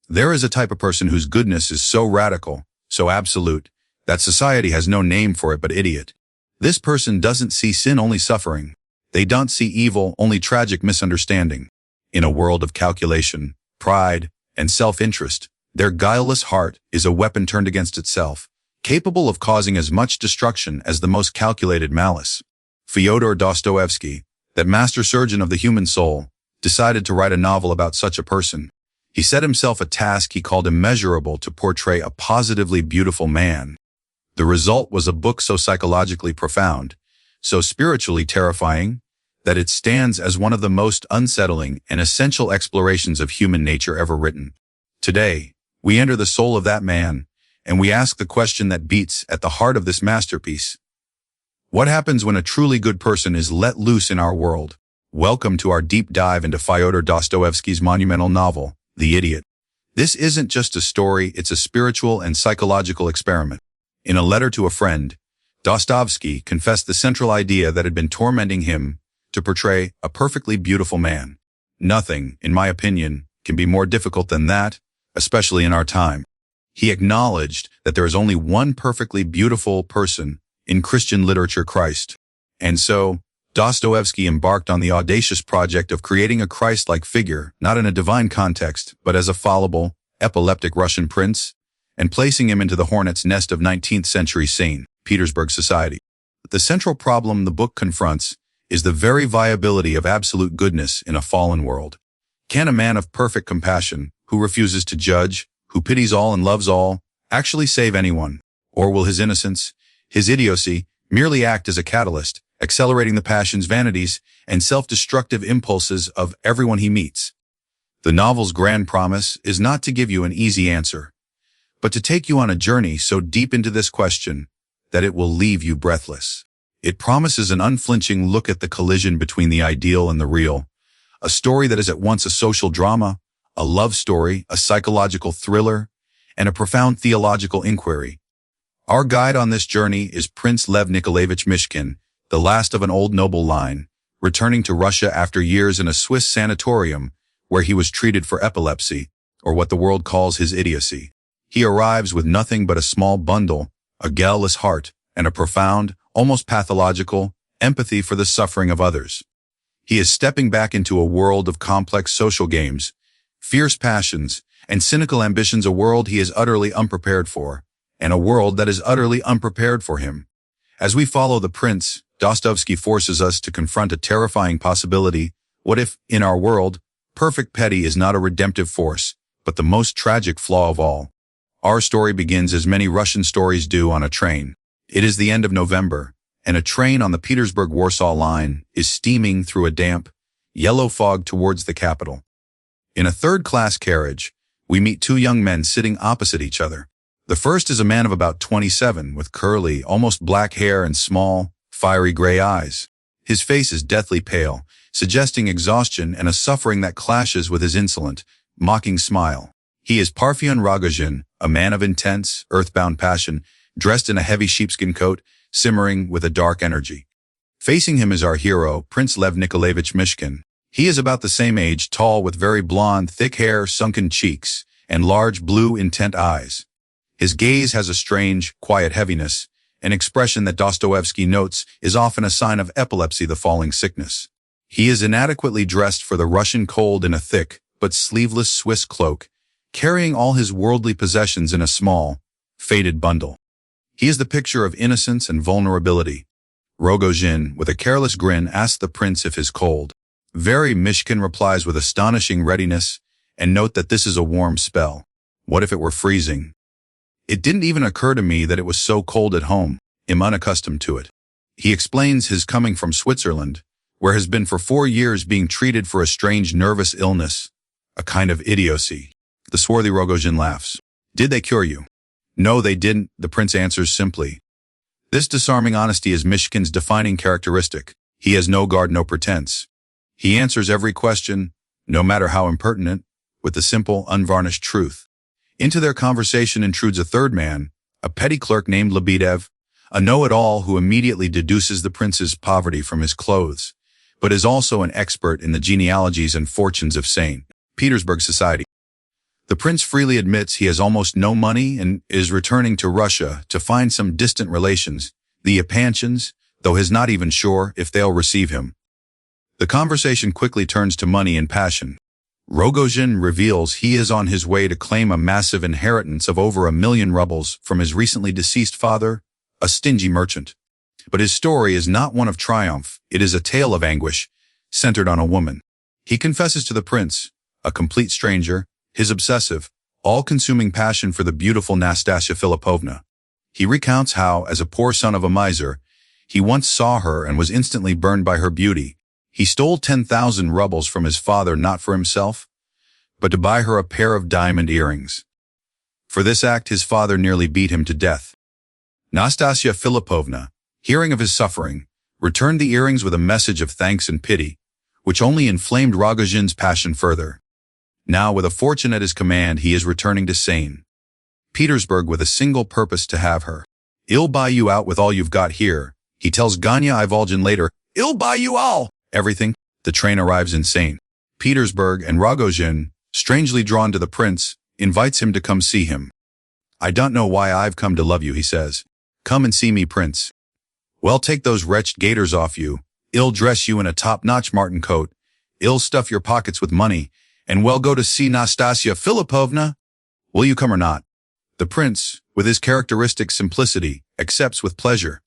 There is a type of person whose goodness is so radical, so absolute, that society has no name for it but idiot. This person doesn't see sin, only suffering. They don't see evil, only tragic misunderstanding. In a world of calculation, pride, and self-interest, their guileless heart is a weapon turned against itself, capable of causing as much destruction as the most calculated malice. Fyodor Dostoevsky, that master surgeon of the human soul, decided to write a novel about such a person. He set himself a task he called immeasurable to portray a positively beautiful man. The result was a book so psychologically profound, so spiritually terrifying, that it stands as one of the most unsettling and essential explorations of human nature ever written. Today, we enter the soul of that man, and we ask the question that beats at the heart of this masterpiece. What happens when a truly good person is let loose in our world? Welcome to our deep dive into Fyodor Dostoevsky's monumental novel, The Idiot. This isn't just a story, it's a spiritual and psychological experiment. In a letter to a friend, Dostoevsky confessed the central idea that had been tormenting him to portray a perfectly beautiful man. Nothing, in my opinion, can be more difficult than that, especially in our time. He acknowledged that there is only one perfectly beautiful person in Christian literature, Christ. And so, Dostoevsky embarked on the audacious project of creating a Christ-like figure, not in a divine context, but as a fallible, epileptic Russian prince, and placing him into the hornet's nest of 19th century St. Petersburg society. The central problem the book confronts is the very viability of absolute goodness in a fallen world. Can a man of perfect compassion, who refuses to judge, who pities all and loves all, actually save anyone? Or will his innocence, his idiocy, merely act as a catalyst, accelerating the passions, vanities, and self-destructive impulses of everyone he meets? The novel's grand promise is not to give you an easy answer, but to take you on a journey so deep into this question that it will leave you breathless. It promises an unflinching look at the collision between the ideal and the real, a story that is at once a social drama, a love story, a psychological thriller, and a profound theological inquiry. Our guide on this journey is Prince Lev Nikolaevich Mishkin, the last of an old noble line, returning to Russia after years in a Swiss sanatorium where he was treated for epilepsy, or what the world calls his idiocy. He arrives with nothing but a small bundle, a guileless heart, and a profound, almost pathological, empathy for the suffering of others. He is stepping back into a world of complex social games, fierce passions, and cynical ambitions, a world he is utterly unprepared for, and a world that is utterly unprepared for him. As we follow the prince, Dostoevsky forces us to confront a terrifying possibility. What if, in our world, perfect pity is not a redemptive force, but the most tragic flaw of all? Our story begins, as many Russian stories do, on a train. It is the end of November, and a train on the Petersburg-Warsaw line is steaming through a damp, yellow fog towards the capital. In a third-class carriage, we meet two young men sitting opposite each other. The first is a man of about 27 with curly, almost black hair and small, fiery gray eyes. His face is deathly pale, suggesting exhaustion and a suffering that clashes with his insolent, mocking smile. He is Parfyon Rogozhin, a man of intense, earthbound passion, dressed in a heavy sheepskin coat, simmering with a dark energy. Facing him is our hero, Prince Lev Nikolaevich Mishkin. He is about the same age, tall with very blonde, thick hair, sunken cheeks, and large blue, intent eyes. His gaze has a strange, quiet heaviness, an expression that Dostoevsky notes is often a sign of epilepsy, the falling sickness. He is inadequately dressed for the Russian cold in a thick, but sleeveless Swiss cloak, carrying all his worldly possessions in a small, faded bundle. He is the picture of innocence and vulnerability. Rogozhin, with a careless grin, asks the prince if he's cold. Very Mishkin replies with astonishing readiness, and note that this is a warm spell. What if it were freezing? It didn't even occur to me that it was so cold at home. I'm unaccustomed to it. He explains his coming from Switzerland, where has been for 4 years being treated for a strange nervous illness, a kind of idiocy. The swarthy Rogozhin laughs. Did they cure you? No, they didn't, the prince answers simply. This disarming honesty is Mishkin's defining characteristic. He has no guard, no pretense. He answers every question, no matter how impertinent, with the simple, unvarnished truth. Into their conversation intrudes a third man, a petty clerk named Lebedev, a know-it-all who immediately deduces the prince's poverty from his clothes, but is also an expert in the genealogies and fortunes of St. Petersburg society. The prince freely admits he has almost no money and is returning to Russia to find some distant relations, the Epanchins, though he's not even sure if they'll receive him. The conversation quickly turns to money and passion. Rogozhin reveals he is on his way to claim a massive inheritance of over 1 million rubles from his recently deceased father, a stingy merchant. But his story is not one of triumph, it is a tale of anguish, centered on a woman. He confesses to the prince, a complete stranger, his obsessive, all-consuming passion for the beautiful Nastasia Filipovna. He recounts how, as a poor son of a miser, he once saw her and was instantly burned by her beauty. He stole 10,000 rubles from his father not for himself, but to buy her a pair of diamond earrings. For this act his father nearly beat him to death. Nastasia Filipovna, hearing of his suffering, returned the earrings with a message of thanks and pity, which only inflamed Rogozhin's passion further. Now, with a fortune at his command, he is returning to St. Petersburg with a single purpose: to have her. "I'll buy you out with all you've got here," he tells Ganya Ivolgin later. "I'll buy you all." Everything. The train arrives in St. Petersburg, and Rogozhin, strangely drawn to the prince, invites him to come see him. "I don't know why I've come to love you," he says. "Come and see me, prince. Well, take those wretched gaiters off you. I'll dress you in a top-notch marten coat. I'll stuff your pockets with money, and we'll go to see Nastasia Filipovna. Will you come or not?" The prince, with his characteristic simplicity, accepts with pleasure.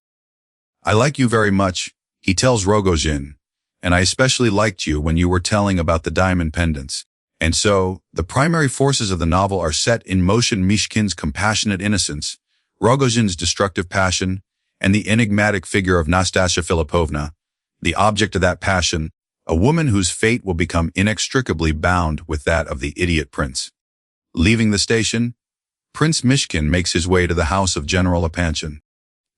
"I like you very much," he tells Rogozhin, "and I especially liked you when you were telling about the diamond pendants." And so, the primary forces of the novel are set in motion: Mishkin's compassionate innocence, Rogozhin's destructive passion, and the enigmatic figure of Nastasia Filipovna, the object of that passion, a woman whose fate will become inextricably bound with that of the idiot prince. Leaving the station, Prince Mishkin makes his way to the house of General Epanchin.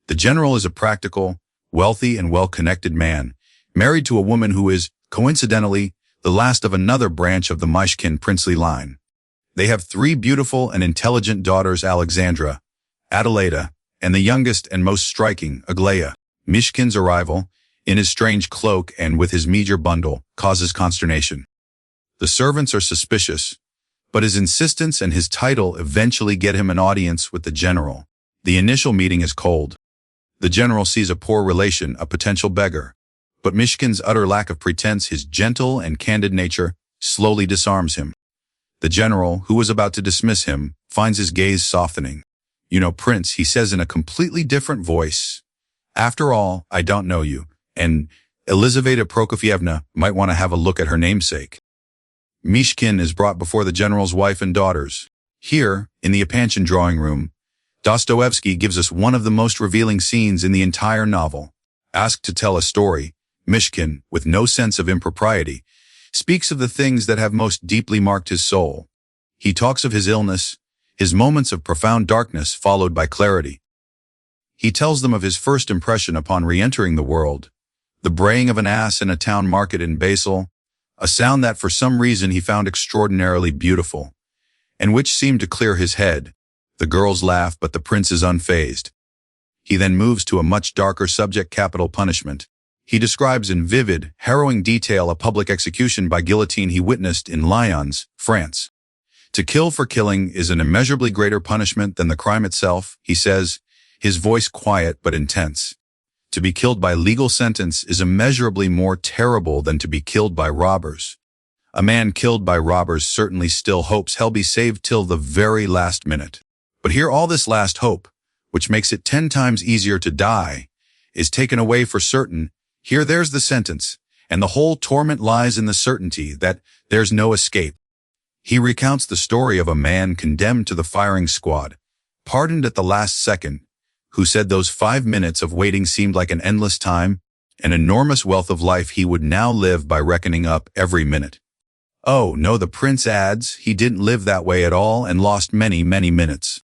The general is a practical, wealthy, and well-connected man, married to a woman who is, coincidentally, the last of another branch of the Mishkin princely line. They have 3 beautiful and intelligent daughters: Alexandra, Adelaida, and the youngest and most striking, Aglaya. Mishkin's arrival, in his strange cloak and with his meager bundle, causes consternation. The servants are suspicious, but his insistence and his title eventually get him an audience with the general. The initial meeting is cold. The general sees a poor relation, a potential beggar. But Mishkin's utter lack of pretense, his gentle and candid nature, slowly disarms him. The general, who was about to dismiss him, finds his gaze softening. "You know, prince," he says in a completely different voice, "after all, I don't know you, and Elizaveta Prokofievna might want to have a look at her namesake." Mishkin is brought before the general's wife and daughters. Here, in the Epanchin drawing room, Dostoevsky gives us one of the most revealing scenes in the entire novel. Asked to tell a story, Mishkin, with no sense of impropriety, speaks of the things that have most deeply marked his soul. He talks of his illness, his moments of profound darkness followed by clarity. He tells them of his first impression upon re-entering the world, the braying of an ass in a town market in Basel, a sound that for some reason he found extraordinarily beautiful, and which seemed to clear his head. The girls laugh, but the prince is unfazed. He then moves to a much darker subject: capital punishment. He describes in vivid, harrowing detail a public execution by guillotine he witnessed in Lyons, France. "To kill for killing is an immeasurably greater punishment than the crime itself," he says, his voice quiet but intense. "To be killed by legal sentence is immeasurably more terrible than to be killed by robbers. A man killed by robbers certainly still hopes he'll be saved till the very last minute. But here all this last hope, which makes it 10 times easier to die, is taken away for certain. Here there's the sentence, and the whole torment lies in the certainty that there's no escape." He recounts the story of a man condemned to the firing squad, pardoned at the last second, who said those 5 minutes of waiting seemed like an endless time, an enormous wealth of life he would now live by reckoning up every minute. Oh, no, the prince adds, he didn't live that way at all and lost many, many minutes.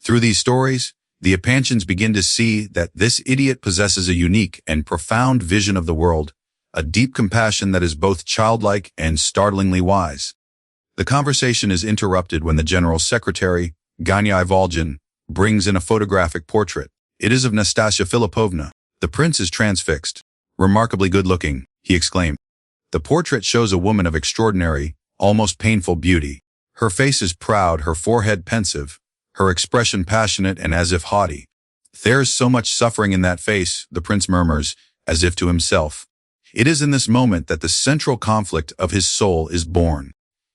Through these stories, the Epanchins begin to see that this idiot possesses a unique and profound vision of the world, a deep compassion that is both childlike and startlingly wise. The conversation is interrupted when the general's secretary, Ganya Ivolgin, brings in a photographic portrait. It is of Nastasia Filipovna. The prince is transfixed. "Remarkably good-looking," he exclaimed. The portrait shows a woman of extraordinary, almost painful beauty. Her face is proud, her forehead pensive, her expression passionate and as if haughty. "There's so much suffering in that face," the prince murmurs, as if to himself. It is in this moment that the central conflict of his soul is born.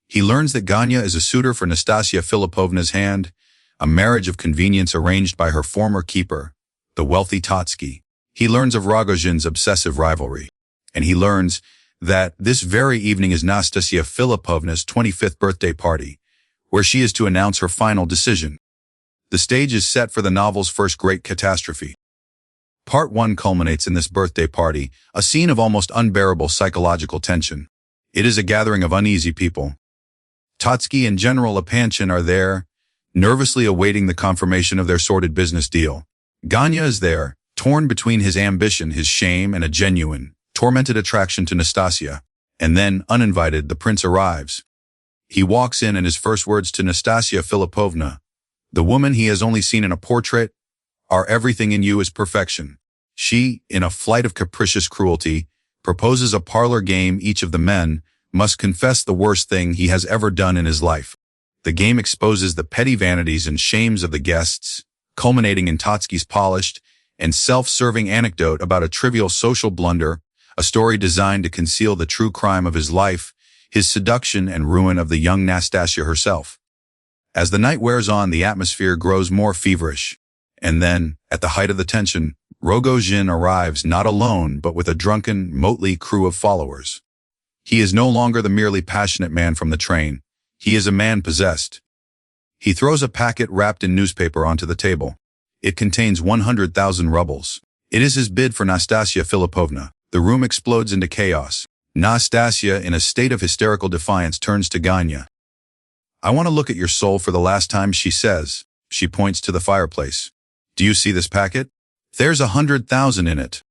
He learns that Ganya is a suitor for Nastasia Filipovna's hand, a marriage of convenience arranged by her former keeper, the wealthy Dostoevsky. He learns of Rogojin's obsessive rivalry, and he learns that this very evening is Nastasia Filipovna's 25th birthday party, where she is to announce her final decision. The stage is set for the novel's first great catastrophe. Part 1 culminates in this birthday party, a scene of almost unbearable psychological tension. It is a gathering of uneasy people. Dostoevsky and General Apanchin are there, nervously awaiting the confirmation of their sordid business deal. Ganya is there, torn between his ambition, his shame, and a genuine, tormented attraction to Nastasia. And then, uninvited, the prince arrives. He walks in and his first words to Nastasia Filipovna, the woman he has only seen in a portrait, are "Everything in you is perfection." She, in a flight of capricious cruelty, proposes a parlor game. Each of the men must confess the worst thing he has ever done in his life. The game exposes the petty vanities and shames of the guests, culminating in Dostoevsky's polished and self-serving anecdote about a trivial social blunder, a story designed to conceal the true crime of his life, his seduction and ruin of the young Nastasia herself. As the night wears on, the atmosphere grows more feverish. And then, at the height of the tension, Rogojin arrives not alone but with a drunken, motley crew of followers. He is no longer the merely passionate man from the train. He is a man possessed. He throws a packet wrapped in newspaper onto the table. It contains 100,000 rubles. It is his bid for Nastasia Filipovna. The room explodes into chaos. Nastasia, in a state of hysterical defiance, turns to Ganya. "I want to look at your soul for the last time," she says. She points to the fireplace. "Do you see this packet? There's 100,000 in it.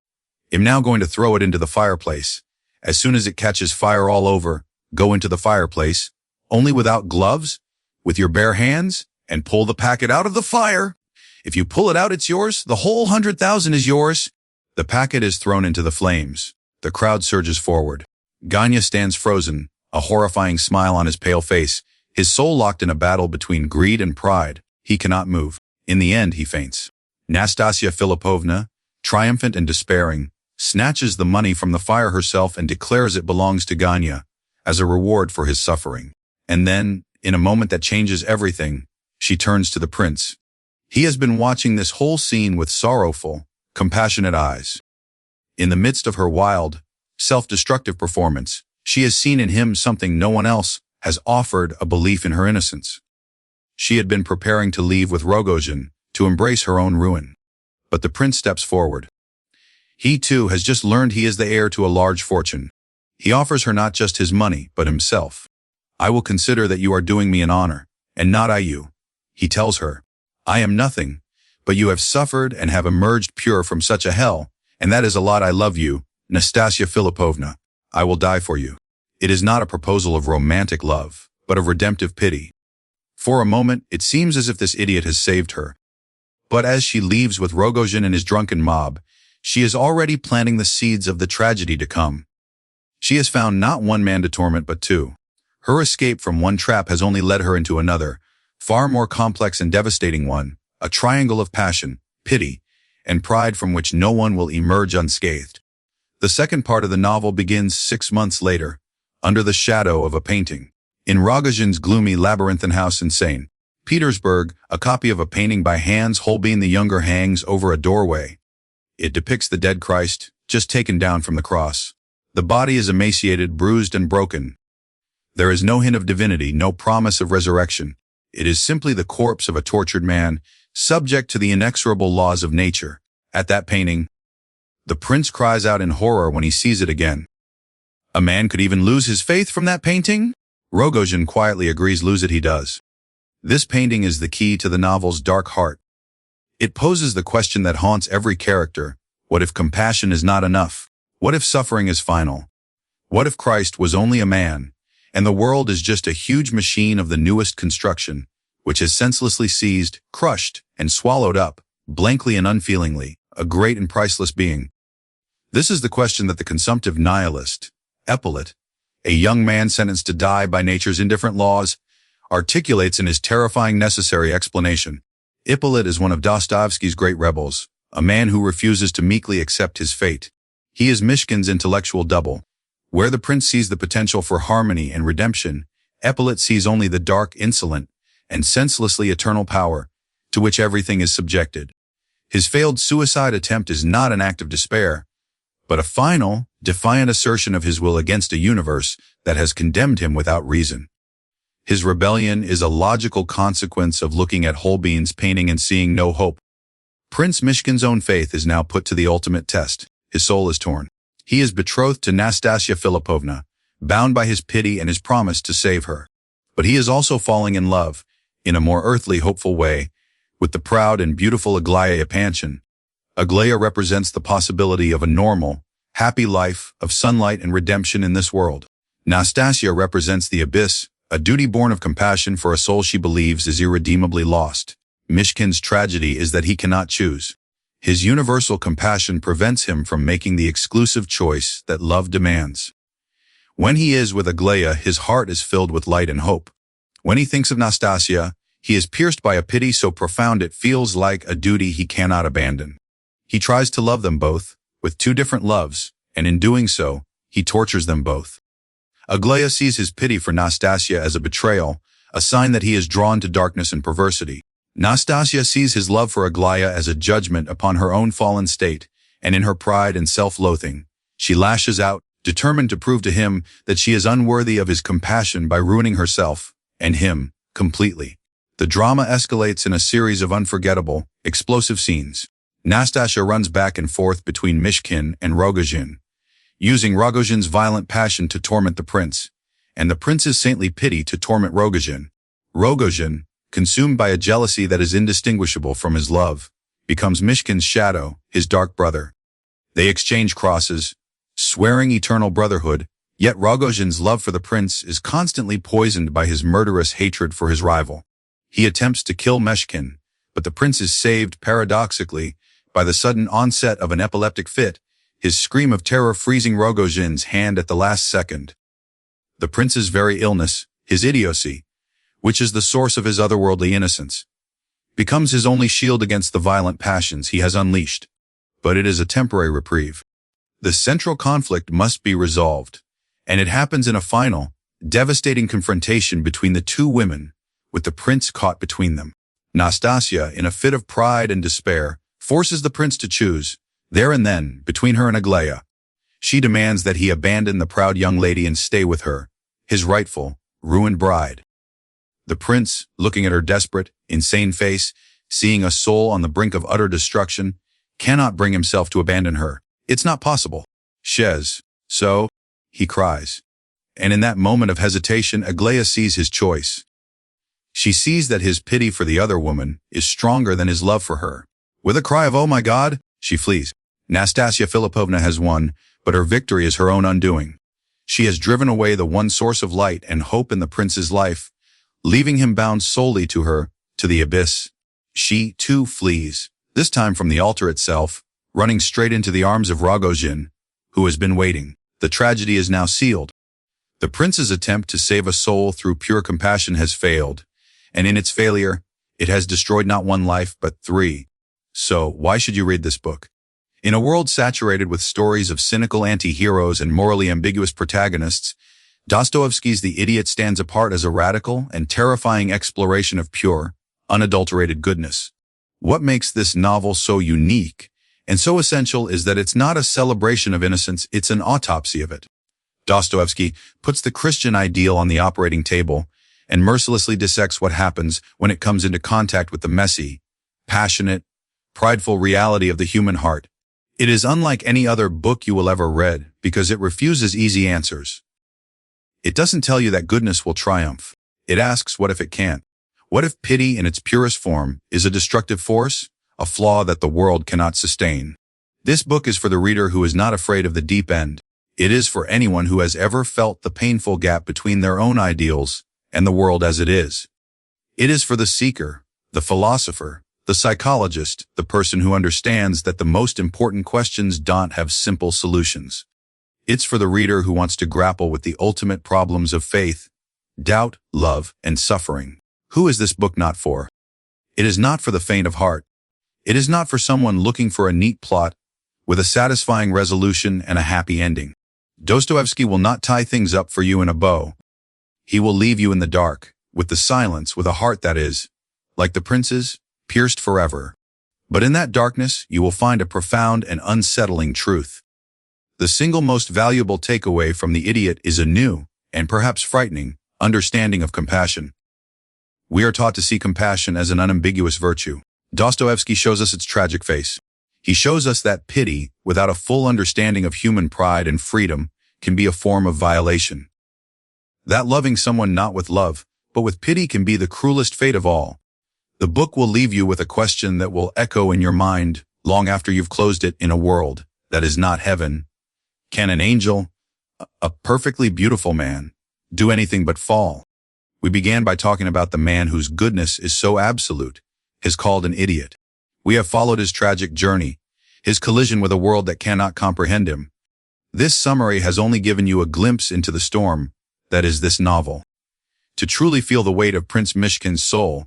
I'm now going to throw it into the fireplace. As soon as it catches fire all over, go into the fireplace, only without gloves, with your bare hands, and pull the packet out of the fire. If you pull it out, it's yours. The whole 100,000 is yours." The packet is thrown into the flames. The crowd surges forward. Ganya stands frozen, a horrifying smile on his pale face, his soul locked in a battle between greed and pride. He cannot move. In the end, he faints. Nastasia Filipovna, triumphant and despairing, snatches the money from the fire herself and declares it belongs to Ganya, as a reward for his suffering. And then, in a moment that changes everything, she turns to the prince. He has been watching this whole scene with sorrowful, compassionate eyes. In the midst of her wild, self-destructive performance, she has seen in him something no one else has offered, a belief in her innocence. She had been preparing to leave with Rogojin, to embrace her own ruin. But the prince steps forward. He too has just learned he is the heir to a large fortune. He offers her not just his money, but himself. "I will consider that you are doing me an honor, and not I you." He tells her, "I am nothing, but you have suffered and have emerged pure from such a hell, and that is a lot. I love you, Nastasia Filipovna. I will die for you." It is not a proposal of romantic love, but of redemptive pity. For a moment, it seems as if this idiot has saved her. But as she leaves with Rogojin and his drunken mob, she is already planting the seeds of the tragedy to come. She has found not one man to torment but two. Her escape from one trap has only led her into another, far more complex and devastating one, a triangle of passion, pity, and pride from which no one will emerge unscathed. The second part of the novel begins 6 months later, under the shadow of a painting. In Rogojin's gloomy labyrinthine house in St. Petersburg, a copy of a painting by Hans Holbein the Younger hangs over a doorway. It depicts the dead Christ, just taken down from the cross. The body is emaciated, bruised, and broken. There is no hint of divinity, no promise of resurrection. It is simply the corpse of a tortured man, subject to the inexorable laws of nature. At that painting, the prince cries out in horror when he sees it again. A man could even lose his faith from that painting? Rogojin quietly agrees. Lose it he does. This painting is the key to the novel's dark heart. It poses the question that haunts every character. What if compassion is not enough? What if suffering is final? What if Christ was only a man, and the world is just a huge machine of the newest construction, which has senselessly seized, crushed, and swallowed up, blankly and unfeelingly, a great and priceless being? This is the question that the consumptive nihilist, Epaulet, a young man sentenced to die by nature's indifferent laws, articulates in his terrifying necessary explanation. Ippolit is one of Dostoevsky's great rebels, a man who refuses to meekly accept his fate. He is Mishkin's intellectual double. Where the prince sees the potential for harmony and redemption, Ippolit sees only the dark, insolent, and senselessly eternal power to which everything is subjected. His failed suicide attempt is not an act of despair, but a final, defiant assertion of his will against a universe that has condemned him without reason. His rebellion is a logical consequence of looking at Holbein's painting and seeing no hope. Prince Mishkin's own faith is now put to the ultimate test. His soul is torn. He is betrothed to Nastasia Philippovna, bound by his pity and his promise to save her. But he is also falling in love, in a more earthly, hopeful way, with the proud and beautiful Aglaya Epanchin. Aglaya represents the possibility of a normal, happy life of sunlight and redemption in this world. Nastasia represents the abyss, a duty born of compassion for a soul she believes is irredeemably lost. Mishkin's tragedy is that he cannot choose. His universal compassion prevents him from making the exclusive choice that love demands. When he is with Aglaya, his heart is filled with light and hope. When he thinks of Nastasia, he is pierced by a pity so profound it feels like a duty he cannot abandon. He tries to love them both, with two different loves, and in doing so, he tortures them both. Aglaya sees his pity for Nastasia as a betrayal, a sign that he is drawn to darkness and perversity. Nastasia sees his love for Aglaya as a judgment upon her own fallen state, and in her pride and self-loathing, she lashes out, determined to prove to him that she is unworthy of his compassion by ruining herself, and him, completely. The drama escalates in a series of unforgettable, explosive scenes. Nastasia runs back and forth between Mishkin and Rogojin, using Rogojin's violent passion to torment the prince, and the prince's saintly pity to torment Rogojin. Rogojin, consumed by a jealousy that is indistinguishable from his love, becomes Mishkin's shadow, his dark brother. They exchange crosses, swearing eternal brotherhood, yet Rogojin's love for the prince is constantly poisoned by his murderous hatred for his rival. He attempts to kill Mishkin, but the prince is saved, paradoxically, by the sudden onset of an epileptic fit, his scream of terror freezing Rogojin's hand at the last second. The prince's very illness, his idiocy, which is the source of his otherworldly innocence, becomes his only shield against the violent passions he has unleashed. But it is a temporary reprieve. The central conflict must be resolved, and it happens in a final, devastating confrontation between the two women, with the prince caught between them. Nastasia, in a fit of pride and despair, forces the prince to choose, there and then, between her and Aglaya. She demands that he abandon the proud young lady and stay with her, his rightful, ruined bride. The prince, looking at her desperate, insane face, seeing a soul on the brink of utter destruction, cannot bring himself to abandon her. It's not possible. Shez, so, he cries. And in that moment of hesitation, Aglaya sees his choice. She sees that his pity for the other woman is stronger than his love for her. With a cry of "Oh my God," she flees. Nastasia Philippovna has won, but her victory is her own undoing. She has driven away the one source of light and hope in the prince's life, leaving him bound solely to her, to the abyss. She, too, flees, this time from the altar itself, running straight into the arms of Rogojin, who has been waiting. The tragedy is now sealed. The prince's attempt to save a soul through pure compassion has failed, and in its failure, it has destroyed not one life but three. So, why should you read this book? In a world saturated with stories of cynical anti-heroes and morally ambiguous protagonists, Dostoevsky's The Idiot stands apart as a radical and terrifying exploration of pure, unadulterated goodness. What makes this novel so unique and so essential is that it's not a celebration of innocence, it's an autopsy of it. Dostoevsky puts the Christian ideal on the operating table and mercilessly dissects what happens when it comes into contact with the messy, passionate, prideful reality of the human heart. It is unlike any other book you will ever read because it refuses easy answers. It doesn't tell you that goodness will triumph. It asks, what if it can't? What if pity in its purest form is a destructive force, a flaw that the world cannot sustain? This book is for the reader who is not afraid of the deep end. It is for anyone who has ever felt the painful gap between their own ideals and the world as it is. It is for the seeker, the philosopher, the psychologist, the person who understands that the most important questions don't have simple solutions. It's for the reader who wants to grapple with the ultimate problems of faith, Doubt, Love, and Suffering. Who is this book not for? It is not for the faint of heart. It is not for someone looking for a neat plot with a satisfying resolution and a happy ending. Dostoevsky will not tie things up for you in a bow. He will leave you in the dark, with the silence, with a heart that is, like the prince's, pierced forever. But in that darkness, you will find a profound and unsettling truth. The single most valuable takeaway from The Idiot is a new, and perhaps frightening, understanding of compassion. We are taught to see compassion as an unambiguous virtue. Dostoevsky shows us its tragic face. He shows us that pity, without a full understanding of human pride and freedom, can be a form of violation. That loving someone not with love, but with pity can be the cruelest fate of all. The book will leave you with a question that will echo in your mind long after you've closed it. In a world that is not heaven, can an angel, a perfectly beautiful man, do anything but fall? We began by talking about the man whose goodness is so absolute, is called an idiot. We have followed his tragic journey, his collision with a world that cannot comprehend him. This summary has only given you a glimpse into the storm that is this novel. To truly feel the weight of Prince Mishkin's soul,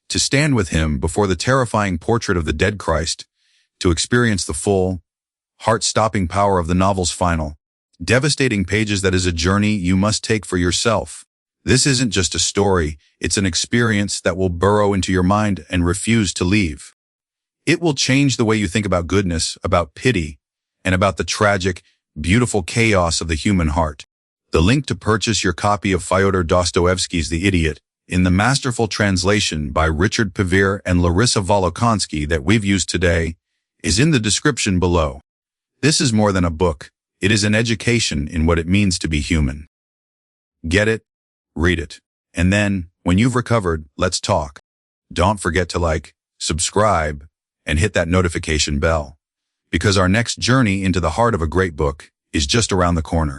to stand with him before the terrifying portrait of the dead Christ, to experience the full, heart-stopping power of the novel's final, devastating pages, that is a journey you must take for yourself. This isn't just a story, it's an experience that will burrow into your mind and refuse to leave. It will change the way you think about goodness, about pity, and about the tragic, beautiful chaos of the human heart. The link to purchase your copy of Fyodor Dostoevsky's The Idiot, in the masterful translation by Richard Pevere and Larissa Volokonsky that we've used today, is in the description below. This is more than a book. It is an education in what it means to be human. Get it, read it, and then, when you've recovered, let's talk. Don't forget to like, subscribe, and hit that notification bell, because our next journey into the heart of a great book is just around the corner.